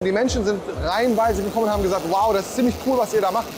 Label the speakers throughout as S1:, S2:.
S1: Die Menschen sind reihenweise gekommen und haben gesagt, wow, das ist ziemlich cool, was ihr da macht.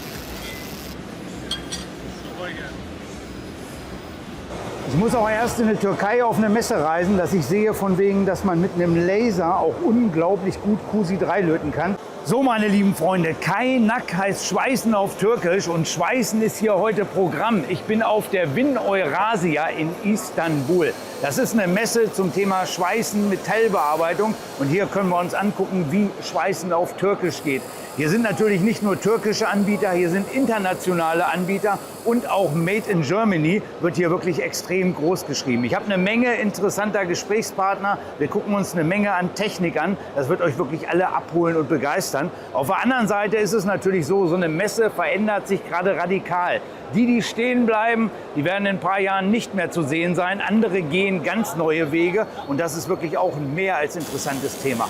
S2: Ich muss auch erst in die Türkei auf eine Messe reisen, dass ich sehe von wegen, dass man mit einem Laser auch unglaublich gut QC3 löten kann. So, meine lieben Freunde, Kaynak heißt Schweißen auf Türkisch und Schweißen ist hier heute Programm. Ich bin auf der Win Eurasia in Istanbul. Das ist eine Messe zum Thema Schweißen, Metallbearbeitung und hier können wir uns angucken, wie Schweißen auf Türkisch geht. Hier sind natürlich nicht nur türkische Anbieter, hier sind internationale Anbieter und auch Made in Germany wird hier wirklich extrem groß geschrieben. Ich habe eine Menge interessanter Gesprächspartner. Wir gucken uns eine Menge an Technik an. Das wird euch wirklich alle abholen und begeistern. Auf der anderen Seite ist es natürlich so, so eine Messe verändert sich gerade radikal. Die stehen bleiben, die werden in ein paar Jahren nicht mehr zu sehen sein. Andere gehen ganz neue Wege und das ist wirklich auch ein mehr als interessantes Thema.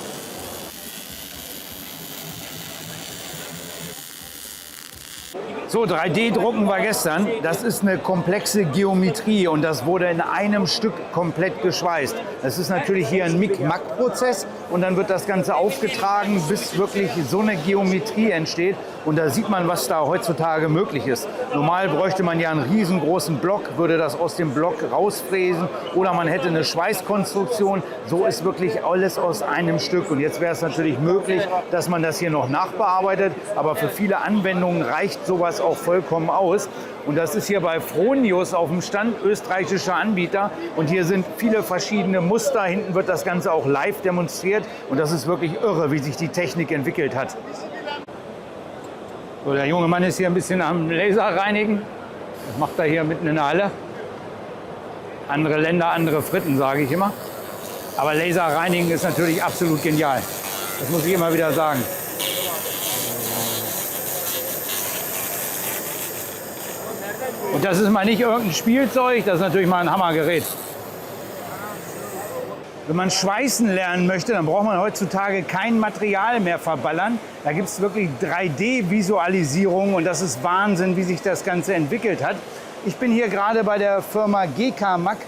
S2: So, 3D-Drucken war gestern. Das ist eine komplexe Geometrie und das wurde in einem Stück komplett geschweißt. Das ist natürlich hier ein Mic-Mac-Prozess und dann wird das Ganze aufgetragen, bis wirklich so eine Geometrie entsteht. Und da sieht man, was da heutzutage möglich ist. Normal bräuchte man ja einen riesengroßen Block, würde das aus dem Block rausfräsen oder man hätte eine Schweißkonstruktion. So ist wirklich alles aus einem Stück. Und jetzt wäre es natürlich möglich, dass man das hier noch nachbearbeitet. Aber für viele Anwendungen reicht sowas auch vollkommen aus. Und das ist hier bei Fronius auf dem Stand, österreichischer Anbieter. Und hier sind viele verschiedene Muster. Hinten wird das Ganze auch live demonstriert. Und das ist wirklich irre, wie sich die Technik entwickelt hat. So, der junge Mann ist hier ein bisschen am Laser reinigen. Das macht er hier mitten in der Halle. Andere Länder, andere Fritten, sage ich immer. Aber Laser reinigen ist natürlich absolut genial. Das muss ich immer wieder sagen. Und das ist mal nicht irgendein Spielzeug, das ist natürlich mal ein Hammergerät. Wenn man schweißen lernen möchte, dann braucht man heutzutage kein Material mehr verballern. Da gibt es wirklich 3D-Visualisierung und das ist Wahnsinn, wie sich das Ganze entwickelt hat. Ich bin hier gerade bei der Firma GK-Mac.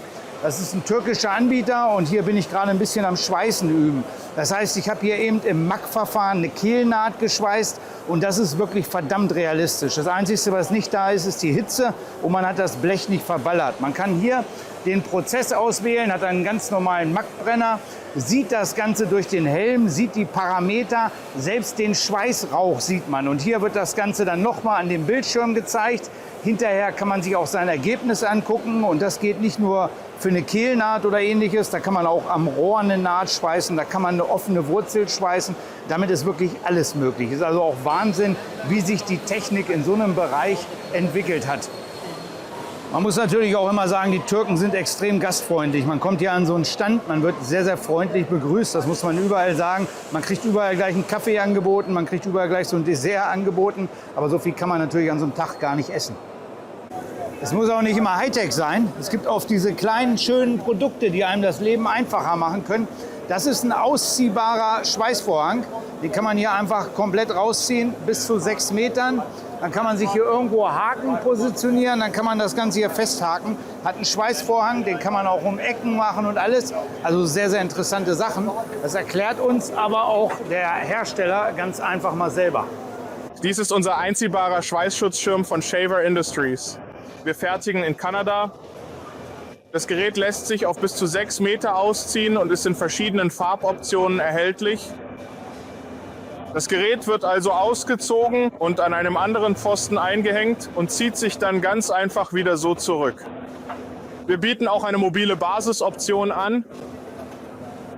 S2: Das ist ein türkischer Anbieter und hier bin ich gerade ein bisschen am Schweißen üben. Das heißt, ich habe hier eben im Mac-Verfahren eine Kehlnaht geschweißt und das ist wirklich verdammt realistisch. Das Einzige, was nicht da ist, ist die Hitze und man hat das Blech nicht verballert. Man kann hier den Prozess auswählen, hat einen ganz normalen Mac-Brenner, sieht das Ganze durch den Helm, sieht die Parameter, selbst den Schweißrauch sieht man. Und hier wird das Ganze dann nochmal an dem Bildschirm gezeigt. Hinterher kann man sich auch sein Ergebnis angucken und das geht nicht nur für eine Kehlnaht oder ähnliches, da kann man auch am Rohr eine Naht schweißen, da kann man eine offene Wurzel schweißen. Damit ist wirklich alles möglich. Es ist also auch Wahnsinn, wie sich die Technik in so einem Bereich entwickelt hat. Man muss natürlich auch immer sagen, die Türken sind extrem gastfreundlich. Man kommt hier an so einen Stand, man wird sehr, sehr freundlich begrüßt. Das muss man überall sagen. Man kriegt überall gleich einen Kaffee angeboten, man kriegt überall gleich so ein Dessert angeboten. Aber so viel kann man natürlich an so einem Tag gar nicht essen. Es muss auch nicht immer Hightech sein. Es gibt oft diese kleinen, schönen Produkte, die einem das Leben einfacher machen können. Das ist ein ausziehbarer Schweißvorhang. Den kann man hier einfach komplett rausziehen, bis zu 6 Metern. Dann kann man sich hier irgendwo Haken positionieren, dann kann man das Ganze hier festhaken. Hat einen Schweißvorhang, den kann man auch um Ecken machen und alles. Also sehr, sehr interessante Sachen. Das erklärt uns aber auch der Hersteller ganz einfach mal selber.
S3: Dies ist unser einziehbarer Schweißschutzschirm von Shaver Industries. Wir fertigen in Kanada. Das Gerät lässt sich auf bis zu 6 Meter ausziehen und ist in verschiedenen Farboptionen erhältlich. Das Gerät wird also ausgezogen und an einem anderen Pfosten eingehängt und zieht sich dann ganz einfach wieder so zurück. Wir bieten auch eine mobile Basisoption an.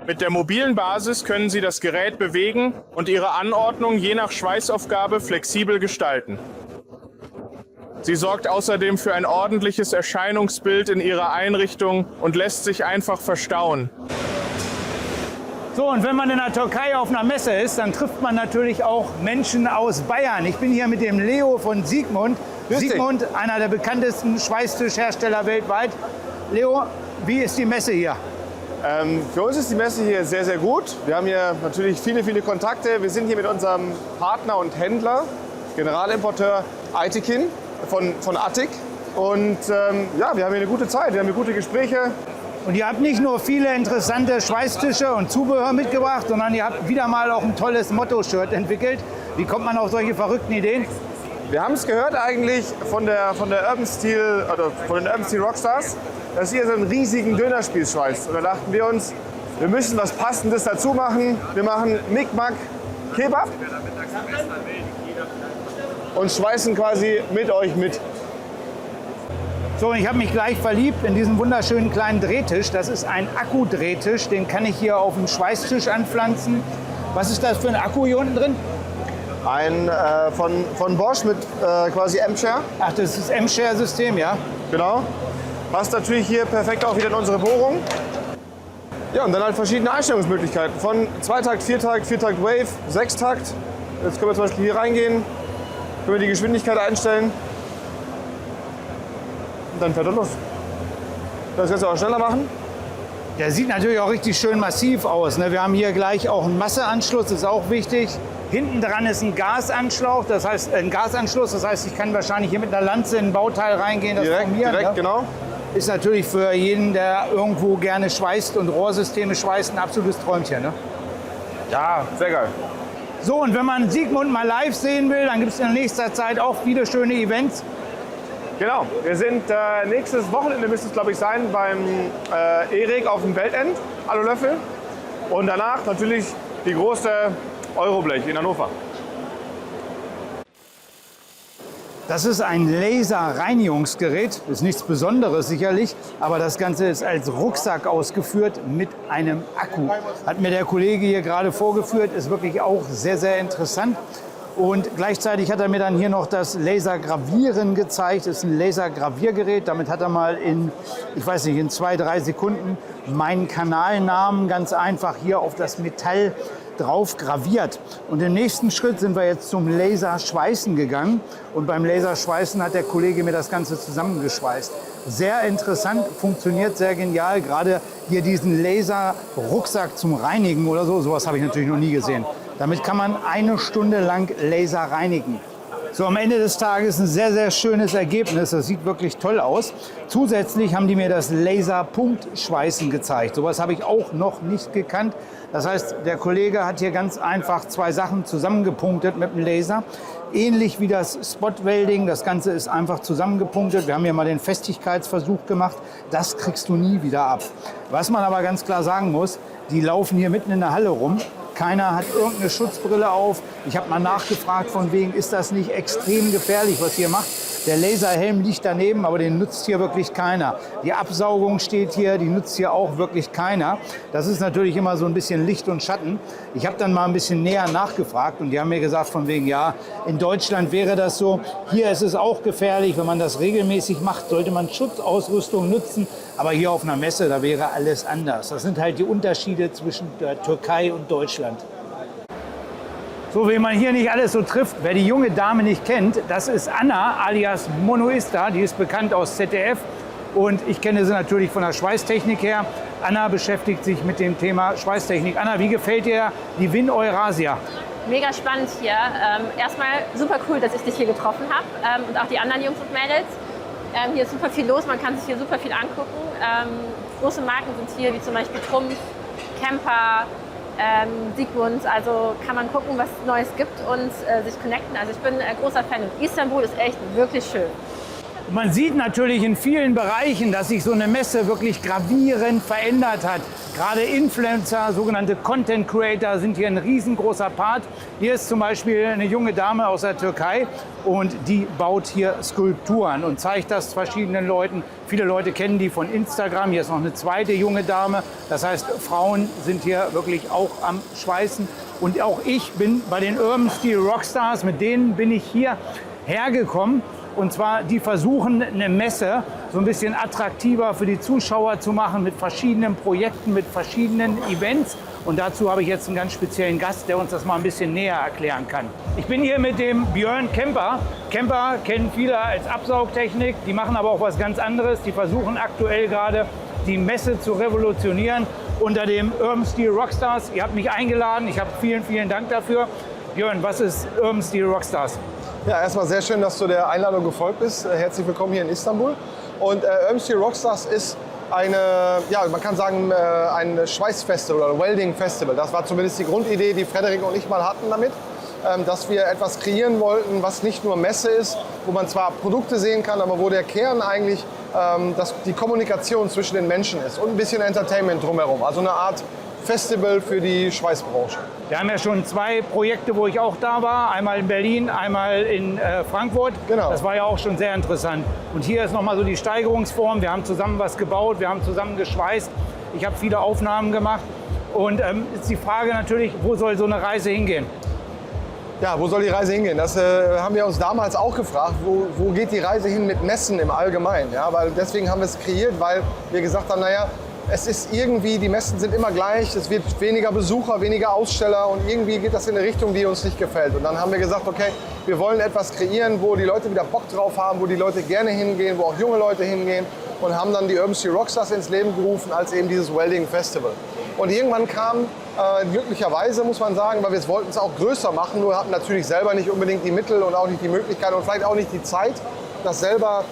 S3: Mit der mobilen Basis können Sie das Gerät bewegen und Ihre Anordnung je nach Schweißaufgabe flexibel gestalten. Sie sorgt außerdem für ein ordentliches Erscheinungsbild in Ihrer Einrichtung und lässt sich einfach verstauen.
S2: So, und wenn man in der Türkei auf einer Messe ist, dann trifft man natürlich auch Menschen aus Bayern. Ich bin hier mit dem Leo von Siegmund. Siegmund, einer der bekanntesten Schweißtischhersteller weltweit. Leo, wie ist die Messe hier?
S1: Für uns ist die Messe hier sehr, sehr gut. Wir haben hier natürlich viele, viele Kontakte. Wir sind hier mit unserem Partner und Händler, Generalimporteur Aytekin von Attic. Und ja, wir haben hier eine gute Zeit, wir haben hier gute Gespräche.
S2: Und ihr habt nicht nur viele interessante Schweißtische und Zubehör mitgebracht, sondern ihr habt wieder mal auch ein tolles Motto-Shirt entwickelt. Wie kommt man auf solche verrückten Ideen?
S1: Wir haben es gehört eigentlich von der Urban Steel, oder von den Urban Steel Rockstars, dass ihr so einen riesigen Dönerspieß schweißt. Und da dachten wir uns, wir müssen was Passendes dazu machen. Wir machen Mick-Mack Kebab und schweißen quasi mit euch mit.
S2: So, und ich habe mich gleich verliebt in diesen wunderschönen kleinen Drehtisch. Das ist ein Akkudrehtisch, den kann ich hier auf dem Schweißtisch anpflanzen. Was ist das für ein Akku hier unten drin?
S1: Ein von Bosch mit quasi M-Share.
S2: Ach, das ist das M-Share-System, ja?
S1: Genau. Passt natürlich hier perfekt auch wieder in unsere Bohrung. Ja, und dann halt verschiedene Einstellungsmöglichkeiten. Von Zweitakt, Viertakt, Viertakt Wave, Sechstakt. Jetzt können wir zum Beispiel hier reingehen, können wir die Geschwindigkeit einstellen. Und dann fährt er los. Das kannst du auch schneller machen.
S2: Der sieht natürlich auch richtig schön massiv aus, ne? Wir haben hier gleich auch einen Masseanschluss, das ist auch wichtig. Hinten dran ist ein Gasanschluss, das heißt ich kann wahrscheinlich hier mit einer Lanze in ein Bauteil reingehen, das formieren.
S1: Direkt,
S2: ne?
S1: genau.
S2: Ist natürlich für jeden, der irgendwo gerne schweißt und Rohrsysteme schweißt, ein absolutes Träumchen. Ne?
S1: Ja, sehr geil.
S2: So, und wenn man Siegmund mal live sehen will, dann gibt es in nächster Zeit auch viele schöne Events.
S1: Genau, wir sind nächstes Wochenende, müsste es glaube ich sein, beim Erik auf dem Weltend, Alulöffel. Und danach natürlich die große Euroblech in Hannover.
S2: Das ist ein Laserreinigungsgerät, ist nichts Besonderes sicherlich, aber das Ganze ist als Rucksack ausgeführt mit einem Akku. Hat mir der Kollege hier gerade vorgeführt, ist wirklich auch sehr, sehr interessant. Und gleichzeitig hat er mir dann hier noch das Lasergravieren gezeigt. Das ist ein Lasergraviergerät. Damit hat er mal in 2-3 Sekunden meinen Kanalnamen ganz einfach hier auf das Metall drauf graviert. Und im nächsten Schritt sind wir jetzt zum Laserschweißen gegangen. Und beim Laserschweißen hat der Kollege mir das Ganze zusammengeschweißt. Sehr interessant, funktioniert sehr genial. Gerade hier diesen Laser-Rucksack zum Reinigen oder so, sowas habe ich natürlich noch nie gesehen. Damit kann man 1 Stunde lang Laser reinigen. So, am Ende des Tages ein sehr, sehr schönes Ergebnis. Das sieht wirklich toll aus. Zusätzlich haben die mir das Laserpunktschweißen gezeigt. Sowas habe ich auch noch nicht gekannt. Das heißt, der Kollege hat hier ganz einfach 2 Sachen zusammengepunktet mit dem Laser. Ähnlich wie das Spot-Welding. Das Ganze ist einfach zusammengepunktet. Wir haben hier mal den Festigkeitsversuch gemacht. Das kriegst du nie wieder ab. Was man aber ganz klar sagen muss, die laufen hier mitten in der Halle rum. Keiner hat irgendeine Schutzbrille auf. Ich habe mal nachgefragt, von wegen, ist das nicht extrem gefährlich, was ihr macht? Der Laserhelm liegt daneben, aber den nutzt hier wirklich keiner. Die Absaugung steht hier, die nutzt hier auch wirklich keiner. Das ist natürlich immer so ein bisschen Licht und Schatten. Ich habe dann mal ein bisschen näher nachgefragt und die haben mir gesagt, von wegen, ja, in Deutschland wäre das so. Hier ist es auch gefährlich. Wenn man das regelmäßig macht, sollte man Schutzausrüstung nutzen. Aber hier auf einer Messe, da wäre alles anders. Das sind halt die Unterschiede zwischen der Türkei und Deutschland. So, wie man hier nicht alles so trifft, wer die junge Dame nicht kennt, das ist Anna alias Monoista, die ist bekannt aus ZDF und ich kenne sie natürlich von der Schweißtechnik her. Anna beschäftigt sich mit dem Thema Schweißtechnik. Anna, wie gefällt dir die Win Eurasia?
S4: Mega spannend hier. Erstmal super cool, dass ich dich hier getroffen habe und auch die anderen Jungs und Mädels. Hier ist super viel los, man kann sich hier super viel angucken. Große Marken sind hier, wie zum Beispiel Trumpf, Camper, Siegmund, also kann man gucken, was es Neues gibt und sich connecten. Also ich bin großer Fan und Istanbul ist echt wirklich schön.
S2: Man sieht natürlich in vielen Bereichen, dass sich so eine Messe wirklich gravierend verändert hat. Gerade Influencer, sogenannte Content Creator sind hier ein riesengroßer Part. Hier ist zum Beispiel eine junge Dame aus der Türkei und die baut hier Skulpturen und zeigt das verschiedenen Leuten. Viele Leute kennen die von Instagram. Hier ist noch eine zweite junge Dame. Das heißt, Frauen sind hier wirklich auch am Schweißen. Und auch ich bin bei den Urban Steel Rockstars, mit denen bin ich hier hergekommen. Und zwar, die versuchen, eine Messe so ein bisschen attraktiver für die Zuschauer zu machen mit verschiedenen Projekten, mit verschiedenen Events. Und dazu habe ich jetzt einen ganz speziellen Gast, der uns das mal ein bisschen näher erklären kann. Ich bin hier mit dem Björn Kemper. Kemper kennen viele als Absaugtechnik, die machen aber auch was ganz anderes. Die versuchen aktuell gerade, die Messe zu revolutionieren unter dem Urban Steel Rockstars. Ihr habt mich eingeladen, ich habe vielen, vielen Dank dafür. Björn, was ist Urban Steel Rockstars?
S5: Ja, erstmal sehr schön, dass du der Einladung gefolgt bist. Herzlich willkommen hier in Istanbul. Und Urban Steel Rockstars ist
S1: man kann sagen, ein Schweißfestival oder Welding Festival. Das war zumindest die Grundidee, die Frederik und ich mal hatten damit, dass wir etwas kreieren wollten, was nicht nur Messe ist, wo man zwar Produkte sehen kann, aber wo der Kern eigentlich die Kommunikation zwischen den Menschen ist und ein bisschen Entertainment drumherum. Also eine Art Festival für die Schweißbranche.
S2: Wir haben ja schon 2 Projekte, wo ich auch da war. Einmal in Berlin, einmal in Frankfurt.
S1: Genau.
S2: Das war ja auch schon sehr interessant. Und hier ist nochmal so die Steigerungsform. Wir haben zusammen was gebaut, wir haben zusammen geschweißt. Ich habe viele Aufnahmen gemacht. Und ist die Frage natürlich, wo soll so eine Reise hingehen?
S1: Ja, wo soll die Reise hingehen? Das haben wir uns damals auch gefragt. Wo geht die Reise hin mit Messen im Allgemeinen? Ja, weil deswegen haben wir es kreiert, weil wir gesagt haben, naja, es ist irgendwie, die Messen sind immer gleich, es wird weniger Besucher, weniger Aussteller und irgendwie geht das in eine Richtung, die uns nicht gefällt. Und dann haben wir gesagt, okay, wir wollen etwas kreieren, wo die Leute wieder Bock drauf haben, wo die Leute gerne hingehen, wo auch junge Leute hingehen und haben dann die Urban City Rockstars ins Leben gerufen als eben dieses Welding Festival. Und irgendwann kam, glücklicherweise muss man sagen, weil wir wollten es auch größer machen, nur hatten natürlich selber nicht unbedingt die Mittel und auch nicht die Möglichkeit und vielleicht auch nicht die Zeit, das selber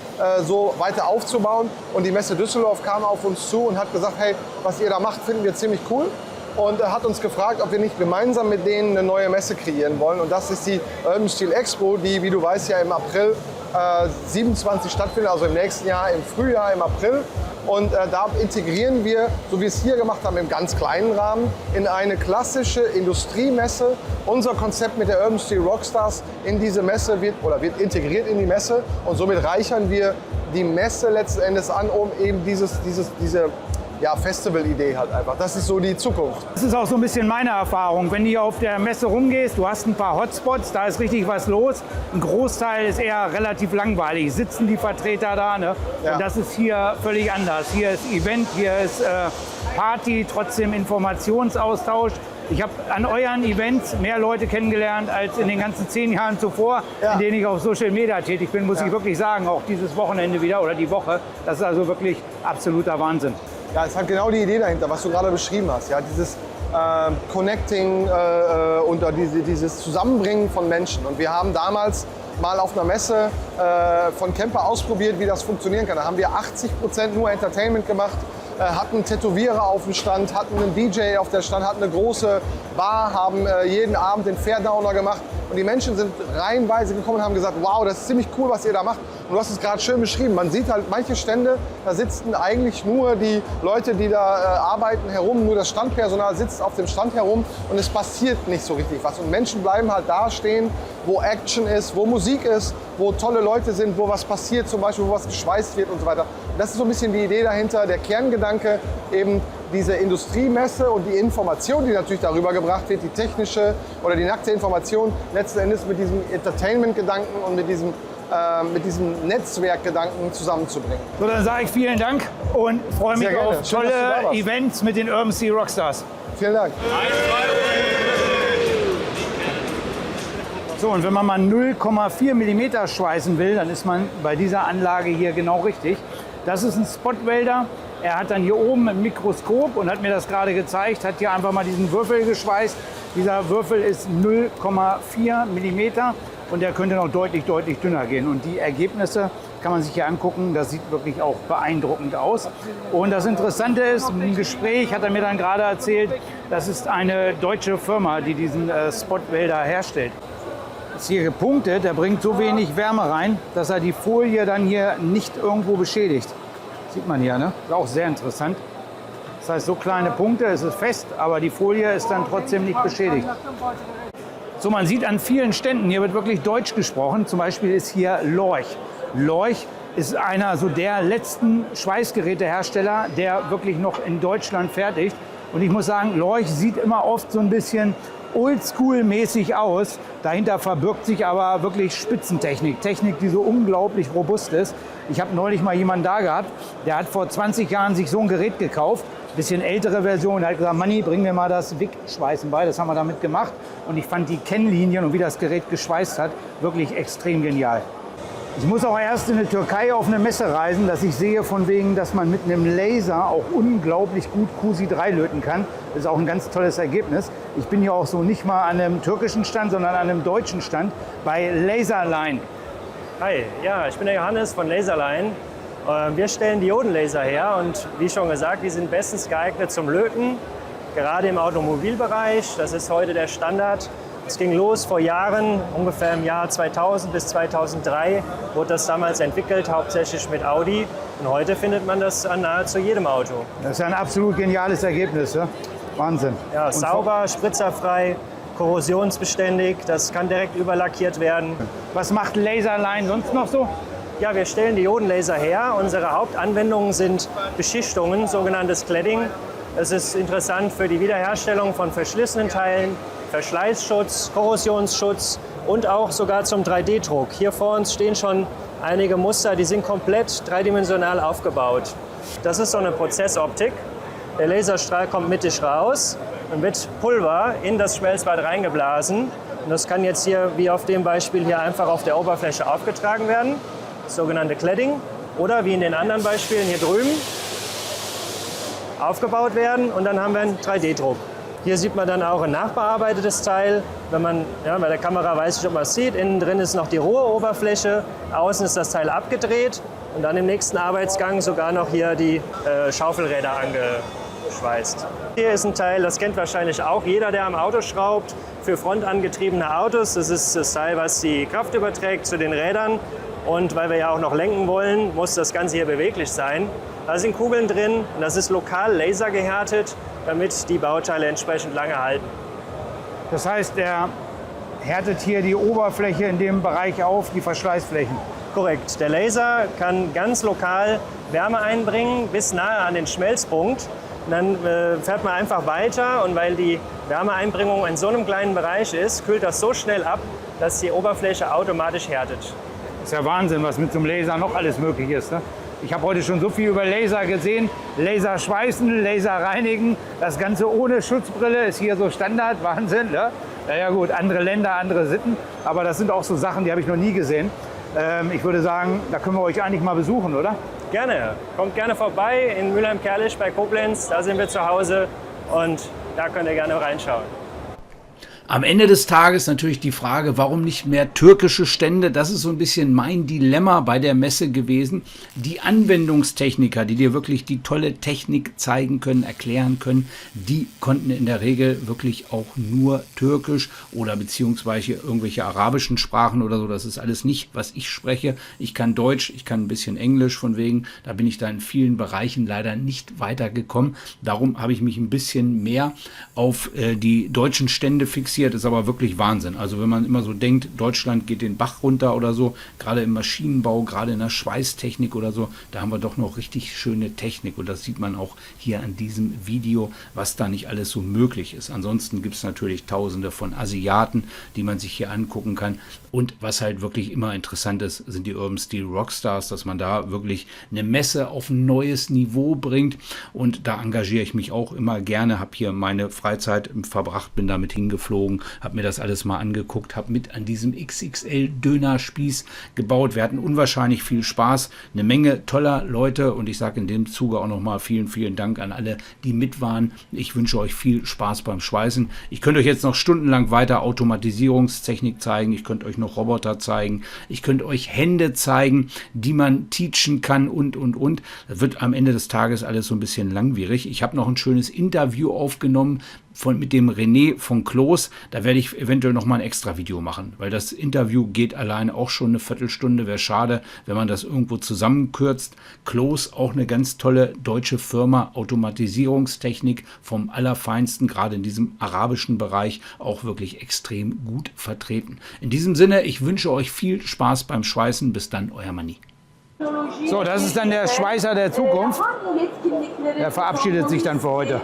S1: so weiter aufzubauen. Und die Messe Düsseldorf kam auf uns zu und hat gesagt, hey, was ihr da macht, finden wir ziemlich cool. Und hat uns gefragt, ob wir nicht gemeinsam mit denen eine neue Messe kreieren wollen. Und das ist die Urban Steel Expo, die, wie du weißt, ja im April 27 stattfindet, also im nächsten Jahr, im Frühjahr, im April. Und da integrieren wir, so wie wir es hier gemacht haben, im ganz kleinen Rahmen, in eine klassische Industriemesse. Unser Konzept mit der Urban Steel Rockstars in diese Messe wird integriert in die Messe. Und somit reichern wir die Messe letzten Endes an, um eben diese Festival-Idee halt einfach. Das ist so die Zukunft.
S2: Das ist auch so ein bisschen meine Erfahrung. Wenn du hier auf der Messe rumgehst, du hast ein paar Hotspots, da ist richtig was los. Ein Großteil ist eher relativ langweilig. Sitzen die Vertreter da, ne?
S1: Ja.
S2: Und das ist hier völlig anders. Hier ist Event, hier ist Party, trotzdem Informationsaustausch. Ich habe an euren Events mehr Leute kennengelernt als in den ganzen 10 Jahren zuvor, in denen ich auf Social Media tätig bin, muss ich wirklich sagen. Auch dieses Wochenende wieder oder die Woche. Das ist also wirklich absoluter Wahnsinn.
S1: Ja, es hat genau die Idee dahinter, was du gerade beschrieben hast. Ja, dieses Connecting und dieses Zusammenbringen von Menschen. Und wir haben damals mal auf einer Messe von Camper ausprobiert, wie das funktionieren kann. Da haben wir 80% nur Entertainment gemacht, hatten Tätowierer auf dem Stand, hatten einen DJ auf der Stand, hatten eine große Bar, haben jeden Abend den Fairdowner gemacht. Und die Menschen sind reihenweise gekommen und haben gesagt, wow, das ist ziemlich cool, was ihr da macht. Und du hast es gerade schön beschrieben. Man sieht halt manche Stände, da sitzen eigentlich nur die Leute, die da arbeiten, herum. Nur das Standpersonal sitzt auf dem Stand herum und es passiert nicht so richtig was. Und Menschen bleiben halt da stehen, wo Action ist, wo Musik ist, wo tolle Leute sind, wo was passiert, zum Beispiel, wo was geschweißt wird und so weiter. Und das ist so ein bisschen die Idee dahinter, der Kerngedanke, eben diese Industriemesse und die Information, die natürlich darüber gebracht wird, die technische oder die nackte Information, letzten Endes mit diesem Entertainment-Gedanken und mit diesem Netzwerkgedanken zusammenzubringen.
S2: So, dann sage ich vielen Dank und freue mich auf tolle Events mit den Urban City Rockstars.
S1: Vielen Dank.
S2: So, und wenn man mal 0,4 mm schweißen will, dann ist man bei dieser Anlage hier genau richtig. Das ist ein Spot-Welder. Er hat dann hier oben ein Mikroskop und hat mir das gerade gezeigt, hat hier einfach mal diesen Würfel geschweißt. Dieser Würfel ist 0,4 mm und der könnte noch deutlich dünner gehen. Und die Ergebnisse kann man sich hier angucken, das sieht wirklich auch beeindruckend aus. Und das Interessante ist, im Gespräch hat er mir dann gerade erzählt, das ist eine deutsche Firma, die diesen Spot-Welder herstellt. Ist hier gepunktet, der bringt so wenig Wärme rein, dass er die Folie dann hier nicht irgendwo beschädigt. Sieht man hier, ne? Ist auch sehr interessant. Das heißt, so kleine Punkte, es ist fest, aber die Folie ist dann trotzdem nicht beschädigt. So, man sieht an vielen Ständen, hier wird wirklich Deutsch gesprochen. Zum Beispiel ist hier Lorch. Lorch ist einer so der letzten Schweißgerätehersteller, der wirklich noch in Deutschland fertigt. Und ich muss sagen, Lorch sieht immer oft so ein bisschen oldschool-mäßig aus. Dahinter verbirgt sich aber wirklich Spitzentechnik. Technik, die so unglaublich robust ist. Ich habe neulich mal jemanden da gehabt, der hat vor 20 Jahren sich so ein Gerät gekauft. Bisschen ältere Version. Er hat gesagt, Manni, bring mir mal das Wick-Schweißen bei. Das haben wir damit gemacht. Und ich fand die Kennlinien und wie das Gerät geschweißt hat, wirklich extrem genial. Ich muss auch erst in die Türkei auf eine Messe reisen, dass ich sehe von wegen, dass man mit einem Laser auch unglaublich gut QC3 löten kann. Das ist auch ein ganz tolles Ergebnis. Ich bin hier auch so nicht mal an einem türkischen Stand, sondern an einem deutschen Stand bei Laserline.
S5: Hi, ja, ich bin der Johannes von Laserline. Wir stellen Diodenlaser her und wie schon gesagt, die sind bestens geeignet zum Löten, gerade im Automobilbereich. Das ist heute der Standard. Es ging los vor Jahren, ungefähr im Jahr 2000 bis 2003 wurde das damals entwickelt, hauptsächlich mit Audi. Und heute findet man das an nahezu jedem Auto.
S2: Das ist ja ein absolut geniales Ergebnis, ja? Wahnsinn.
S5: Ja, sauber, spritzerfrei, korrosionsbeständig, das kann direkt überlackiert werden.
S2: Was macht Laserline sonst noch so?
S5: Ja, wir stellen Diodenlaser her. Unsere Hauptanwendungen sind Beschichtungen, sogenanntes Cladding. Es ist interessant für die Wiederherstellung von verschlissenen Teilen, Verschleißschutz, Korrosionsschutz und auch sogar zum 3D-Druck. Hier vor uns stehen schon einige Muster, die sind komplett dreidimensional aufgebaut. Das ist so eine Prozessoptik. Der Laserstrahl kommt mittig raus und wird Pulver in das Schmelzbad reingeblasen. Und das kann jetzt hier, wie auf dem Beispiel, hier einfach auf der Oberfläche aufgetragen werden. Das sogenannte Cladding. Oder wie in den anderen Beispielen hier drüben aufgebaut werden und dann haben wir einen 3D-Druck. Hier sieht man dann auch ein nachbearbeitetes Teil. Wenn man, ja, bei der Kamera weiß ich, ob man es sieht. Innen drin ist noch die rohe Oberfläche, außen ist das Teil abgedreht und dann im nächsten Arbeitsgang sogar noch hier die Schaufelräder angeschweißt. Hier ist ein Teil, das kennt wahrscheinlich auch jeder, der am Auto schraubt, für frontangetriebene Autos. Das ist das Teil, was die Kraft überträgt zu den Rädern. Und weil wir ja auch noch lenken wollen, muss das Ganze hier beweglich sein. Da sind Kugeln drin und das ist lokal lasergehärtet, damit die Bauteile entsprechend lange halten.
S2: Das heißt, er härtet hier die Oberfläche in dem Bereich auf, die Verschleißflächen.
S5: Korrekt. Der Laser kann ganz lokal Wärme einbringen, bis nahe an den Schmelzpunkt. Und dann fährt man einfach weiter und weil die Wärmeeinbringung in so einem kleinen Bereich ist, kühlt das so schnell ab, dass die Oberfläche automatisch härtet.
S2: Das ist ja Wahnsinn, was mit so einem Laser noch alles möglich ist. Ne? Ich habe heute schon so viel über Laser gesehen. Laser schweißen, Laser reinigen. Das Ganze ohne Schutzbrille ist hier so Standard. Wahnsinn. Ne? Ja gut, andere Länder, andere Sitten. Aber das sind auch so Sachen, die habe ich noch nie gesehen. Ich würde sagen, da können wir euch eigentlich mal besuchen, oder?
S5: Gerne. Kommt gerne vorbei in Mülheim-Kärlich bei Koblenz. Da sind wir zu Hause und da könnt ihr gerne reinschauen.
S6: Am Ende des Tages natürlich die Frage, warum nicht mehr türkische Stände? Das ist so ein bisschen mein Dilemma bei der Messe gewesen. Die Anwendungstechniker, die dir wirklich die tolle Technik zeigen können, erklären können, die konnten in der Regel wirklich auch nur Türkisch oder beziehungsweise irgendwelche arabischen Sprachen oder so. Das ist alles nicht, was ich spreche. Ich kann Deutsch, ich kann ein bisschen Englisch, von wegen, da bin ich da in vielen Bereichen leider nicht weitergekommen. Darum habe ich mich ein bisschen mehr auf die deutschen Stände fixiert. Ist aber wirklich Wahnsinn. Also wenn man immer so denkt, Deutschland geht den Bach runter oder so, gerade im Maschinenbau, gerade in der Schweißtechnik oder so, da haben wir doch noch richtig schöne Technik und das sieht man auch hier an diesem Video, was da nicht alles so möglich ist. Ansonsten gibt es natürlich tausende von Asiaten, die man sich hier angucken kann und was halt wirklich immer interessant ist, sind die Urban Steel Rockstars, dass man da wirklich eine Messe auf ein neues Niveau bringt und da engagiere ich mich auch immer gerne, habe hier meine Freizeit verbracht, bin damit hingeflogen, habe mir das alles mal angeguckt, habe mit an diesem XXL-Dönerspieß gebaut. Wir hatten unwahrscheinlich viel Spaß, eine Menge toller Leute und ich sage in dem Zuge auch nochmal vielen, vielen Dank an alle, die mit waren. Ich wünsche euch viel Spaß beim Schweißen. Ich könnte euch jetzt noch stundenlang weiter Automatisierungstechnik zeigen, ich könnte euch noch Roboter zeigen, ich könnte euch Hände zeigen, die man teachen kann und. Das wird am Ende des Tages alles so ein bisschen langwierig. Ich habe noch ein schönes Interview aufgenommen mit dem René von Kloß. Da werde ich eventuell noch mal ein extra Video machen, weil das Interview geht alleine auch schon eine Viertelstunde. Wäre schade, wenn man das irgendwo zusammenkürzt. Kloß, auch eine ganz tolle deutsche Firma, Automatisierungstechnik vom Allerfeinsten, gerade in diesem arabischen Bereich auch wirklich extrem gut vertreten. In diesem Sinne, ich wünsche euch viel Spaß beim Schweißen. Bis dann, euer Manni.
S2: So, das ist dann der Schweißer der Zukunft. Der verabschiedet sich dann für heute.